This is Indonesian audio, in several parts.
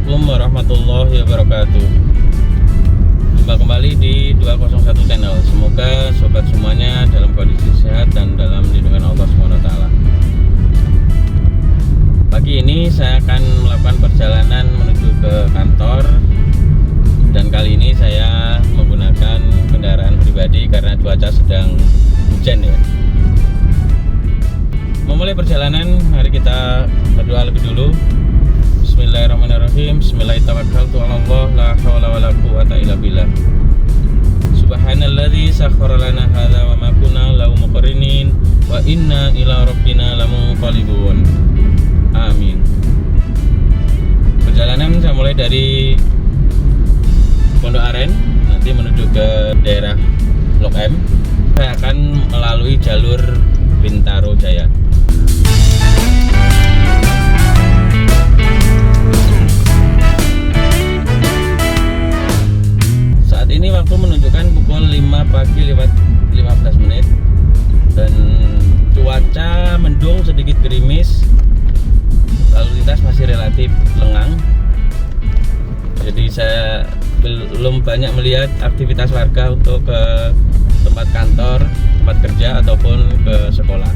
Assalamualaikum warahmatullahi wabarakatuh. Jumpa kembali di 201 Channel. Semoga sobat semuanya dalam kondisi sehat dan dalam lindungan Allah SWT. Pagi ini saya akan melakukan perjalanan menuju ke kantor. Dan kali ini saya menggunakan kendaraan pribadi karena cuaca sedang hujan ya. Memulai perjalanan, mari kita berdoa lebih dulu. Bismillahirrahmanirrahim. Bismillahirrahmanirrahim. La haula wala quwwata illa billah. Subhanalladzi sakhkhara lana hadza wa ma kunna lahu muqrinin wa inna ila rabbina lamunqalibun. Amin. Perjalanan saya mulai dari Pondok Aren, nanti menuju ke daerah Blok M. Saya akan melalui jalur Bintaro Jaya. Saat ini waktu menunjukkan pukul 5 pagi lewat 15 menit dan cuaca mendung, sedikit gerimis, lalu lintas masih relatif lengang. Jadi saya belum banyak melihat aktivitas warga untuk ke tempat kantor, tempat kerja ataupun ke sekolah.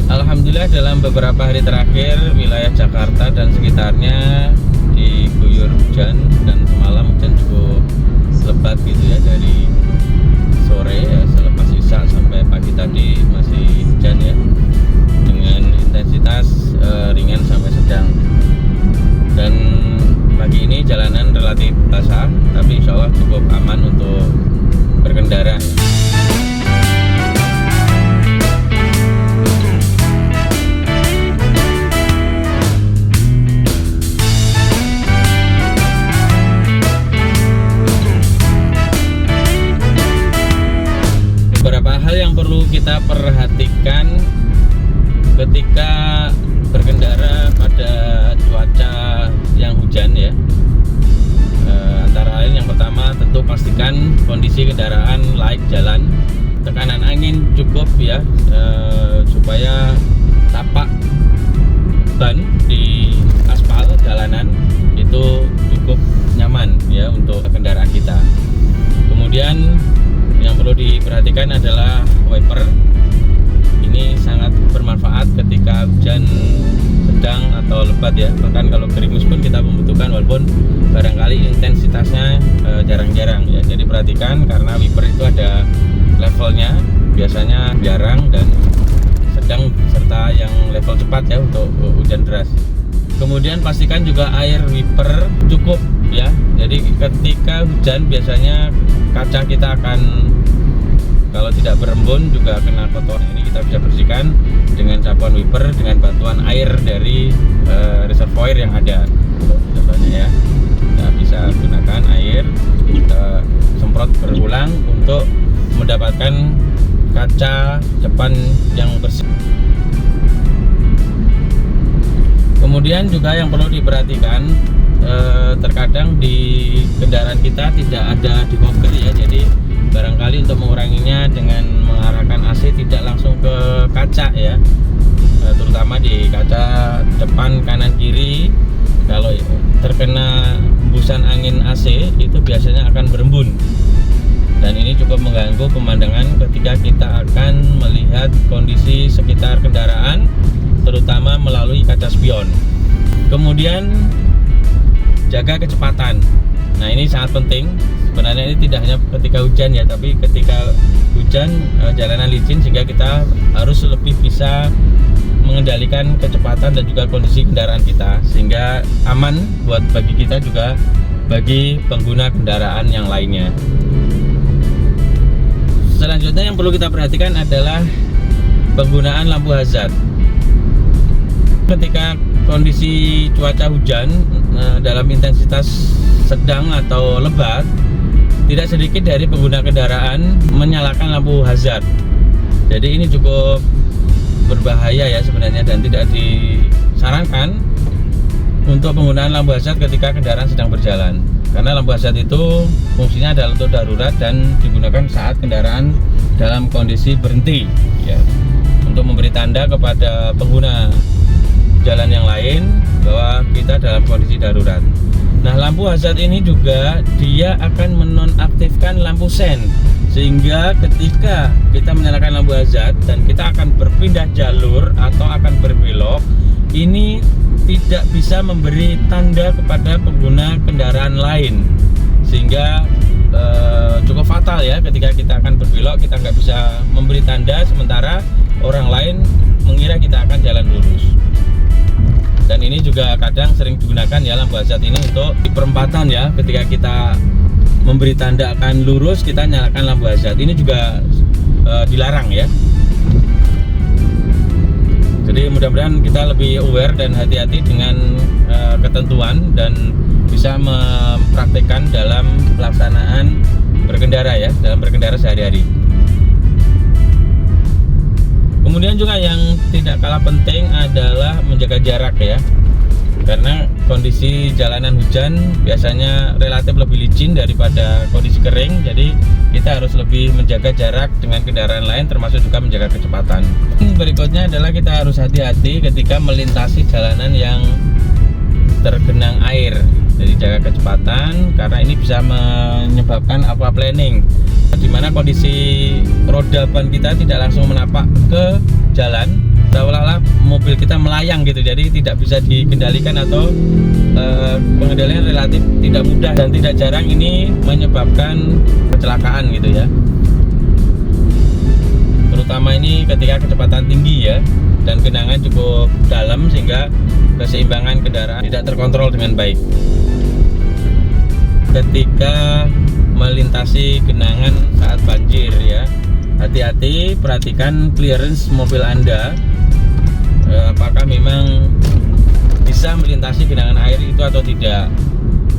Alhamdulillah dalam beberapa hari terakhir wilayah Jakarta dan sekitarnya diguyur hujan, dan semalam hujan cukup lebat gitu ya, dari sore ya, selepas isya sampai pagi tadi masih hujan ya, dengan intensitas ringan sampai sedang. Dan pagi ini jalanan relatif basah, tapi insya Allah cukup aman untuk berkendara ya. Beberapa hal yang perlu kita perhatikan ketika berkendara pada cuaca yang hujan ya. Antara lain yang pertama tentu pastikan kondisi kendaraan laik jalan, tekanan angin cukup ya, supaya tapak ban di aspal jalanan itu cukup nyaman ya untuk kendaraan kita. Kemudian yang perlu diperhatikan adalah wiper. Ini sangat bermanfaat ketika hujan sedang atau lebat ya. Bahkan kalau gerimis pun kita membutuhkan, walaupun barangkali intensitasnya jarang-jarang ya. Jadi perhatikan, karena wiper itu ada levelnya, biasanya jarang dan sedang, serta yang level cepat ya untuk hujan deras. Kemudian pastikan juga air wiper cukup ya. Jadi ketika hujan biasanya kaca kita akan, kalau tidak berembun juga kena kotor. Ini kita bisa bersihkan dengan sapuan wiper dengan bantuan air dari reservoir yang ada. Contohnya ya, kita bisa gunakan air, kita semprot berulang untuk mendapatkan kaca depan yang bersih. Kemudian juga yang perlu diperhatikan, terkadang di kendaraan kita tidak ada defogger ya. Jadi barangkali untuk menguranginya dengan mengarahkan AC tidak langsung ke kaca ya, terutama di kaca depan, kanan, kiri. Kalau terkena hembusan angin AC itu biasanya akan berembun, dan ini cukup mengganggu pemandangan ketika kita akan melihat kondisi sekitar kendaraan, terutama melalui kaca spion. Kemudian jaga kecepatan. Nah, ini sangat penting. Sebenarnya ini tidak hanya ketika hujan ya, tapi ketika hujan jalanan licin, sehingga kita harus lebih bisa mengendalikan kecepatan dan juga kondisi kendaraan kita, sehingga aman buat bagi kita juga bagi pengguna kendaraan yang lainnya. Selanjutnya yang perlu kita perhatikan adalah penggunaan lampu hazard. Ketika kondisi cuaca hujan dalam intensitas sedang atau lebat, tidak sedikit dari pengguna kendaraan menyalakan lampu hazard. Jadi ini cukup berbahaya ya sebenarnya, dan tidak disarankan untuk penggunaan lampu hazard ketika kendaraan sedang berjalan. Karena lampu hazard itu fungsinya adalah untuk darurat dan digunakan saat kendaraan dalam kondisi berhenti, ya, untuk memberi tanda kepada pengguna jalan yang lain bahwa kita dalam kondisi darurat. Nah, lampu hazard ini juga dia akan menonaktifkan lampu sen, sehingga ketika kita menyalakan lampu hazard dan kita akan berpindah jalur atau akan berbelok, ini tidak bisa memberi tanda kepada pengguna kendaraan lain, sehingga cukup fatal ya. Ketika kita akan berbelok, kita nggak bisa memberi tanda, sementara orang lain mengira kita akan jalan lurus. Dan ini juga kadang sering digunakan ya, lampu hazard ini untuk di perempatan ya, ketika kita memberi tanda akan lurus, kita nyalakan lampu hazard. Ini juga dilarang ya. Jadi mudah-mudahan kita lebih aware dan hati-hati dengan ketentuan dan bisa mempraktikkan dalam pelaksanaan berkendara ya, dalam berkendara sehari-hari. Kemudian juga yang tidak kalah penting adalah menjaga jarak ya, karena kondisi jalanan hujan biasanya relatif lebih licin daripada kondisi kering, jadi kita harus lebih menjaga jarak dengan kendaraan lain, termasuk juga menjaga kecepatan. Berikutnya adalah kita harus hati-hati ketika melintasi jalanan yang tergenang air. Jadi jaga kecepatan, karena ini bisa menyebabkan aquaplaning, di mana kondisi roda ban kita tidak langsung menapak ke jalan, seolah-olah mobil kita melayang gitu. Jadi tidak bisa dikendalikan atau pengendalian relatif tidak mudah, dan tidak jarang ini menyebabkan kecelakaan gitu ya. Terutama ini ketika kecepatan tinggi ya, dan genangan cukup dalam sehingga keseimbangan kendaraan tidak terkontrol dengan baik. Ketika melintasi genangan saat banjir ya, hati-hati, perhatikan clearance mobil Anda, apakah memang bisa melintasi genangan air itu atau tidak.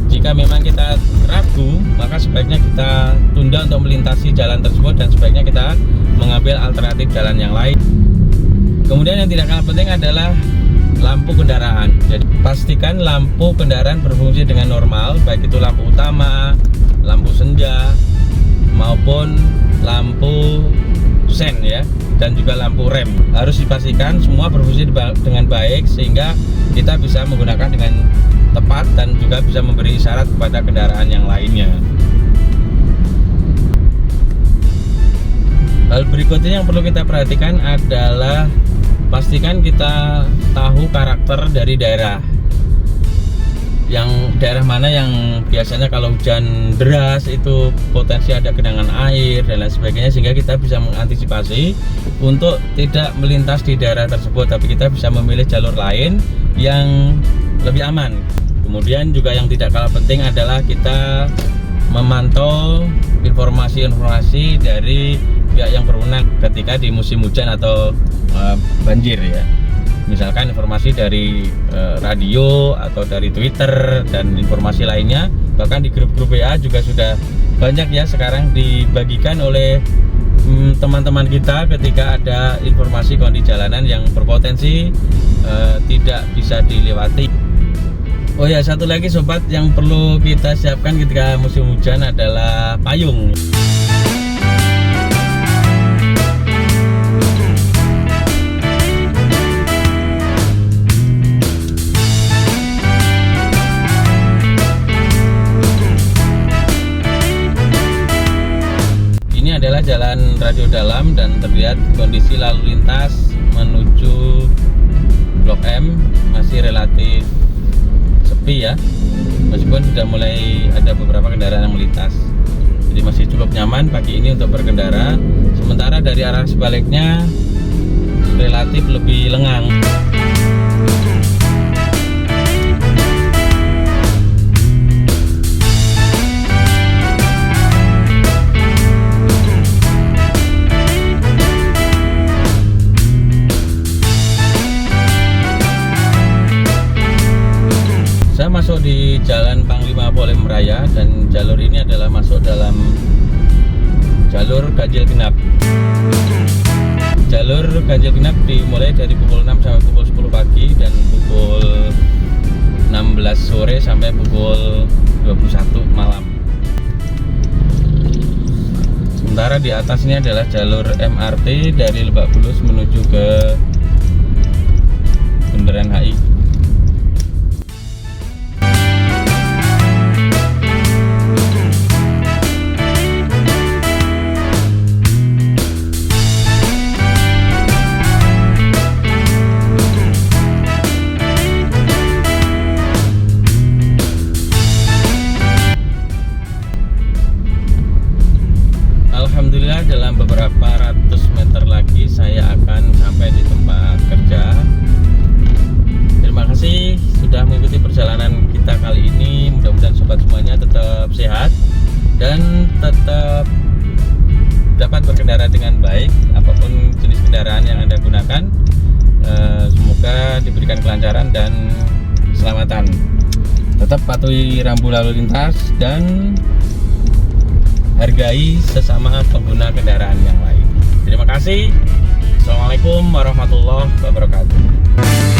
Jika memang kita ragu, maka sebaiknya kita tunda untuk melintasi jalan tersebut, dan sebaiknya kita mengambil alternatif jalan yang lain. Kemudian yang tidak kalah penting adalah lampu kendaraan. Jadi pastikan lampu kendaraan berfungsi dengan normal, baik itu lampu utama, lampu senja, maupun lampu sen ya, dan juga lampu rem. Harus dipastikan semua berfungsi dengan baik, sehingga kita bisa menggunakan dengan tepat dan juga bisa memberi isyarat kepada kendaraan yang lainnya. Hal berikutnya yang perlu kita perhatikan adalah pastikan kita tahu karakter dari daerah. Yang daerah mana yang biasanya kalau hujan deras itu potensi ada genangan air dan lain sebagainya, sehingga kita bisa mengantisipasi untuk tidak melintas di daerah tersebut, tapi kita bisa memilih jalur lain yang lebih aman. Kemudian juga yang tidak kalah penting adalah kita memantau informasi-informasi dari pihak yang berwenang ketika di musim hujan atau banjir ya. Misalkan informasi dari radio atau dari Twitter dan informasi lainnya, bahkan di grup-grup WA juga sudah banyak ya sekarang dibagikan oleh teman-teman kita ketika ada informasi kondisi jalanan yang berpotensi tidak bisa dilewati. Oh ya, satu lagi sobat yang perlu kita siapkan ketika musim hujan adalah payung. Ini adalah jalan radio dalam dan terlihat kondisi lalu lintas menuju Blok M masih relatif sepi ya, meskipun sudah mulai ada beberapa kendaraan yang melintas. Jadi masih cukup nyaman pagi ini untuk berkendara, sementara dari arah sebaliknya relatif lebih lengang. Saya masuk di Jalan Panglima Polim Raya, dan jalur ini adalah masuk dalam jalur ganjil genap. Jalur ganjil genap dimulai dari pukul 6 sampai pukul 10 pagi dan pukul 16 sore sampai pukul 21 malam. Sementara di atas ini adalah jalur MRT dari Lebak Bulus menuju ke Bundaran HI. Alhamdulillah dalam beberapa ratus meter lagi saya akan sampai di tempat kerja. Terima kasih sudah mengikuti perjalanan kita kali ini. Mudah-mudahan sobat semuanya tetap sehat dan tetap dapat berkendara dengan baik apapun jenis kendaraan yang Anda gunakan. Semoga diberikan kelancaran dan keselamatan. Tetap patuhi rambu lalu lintas dan hargai sesama pengguna kendaraan yang lain. Terima kasih. Assalamualaikum warahmatullahi wabarakatuh.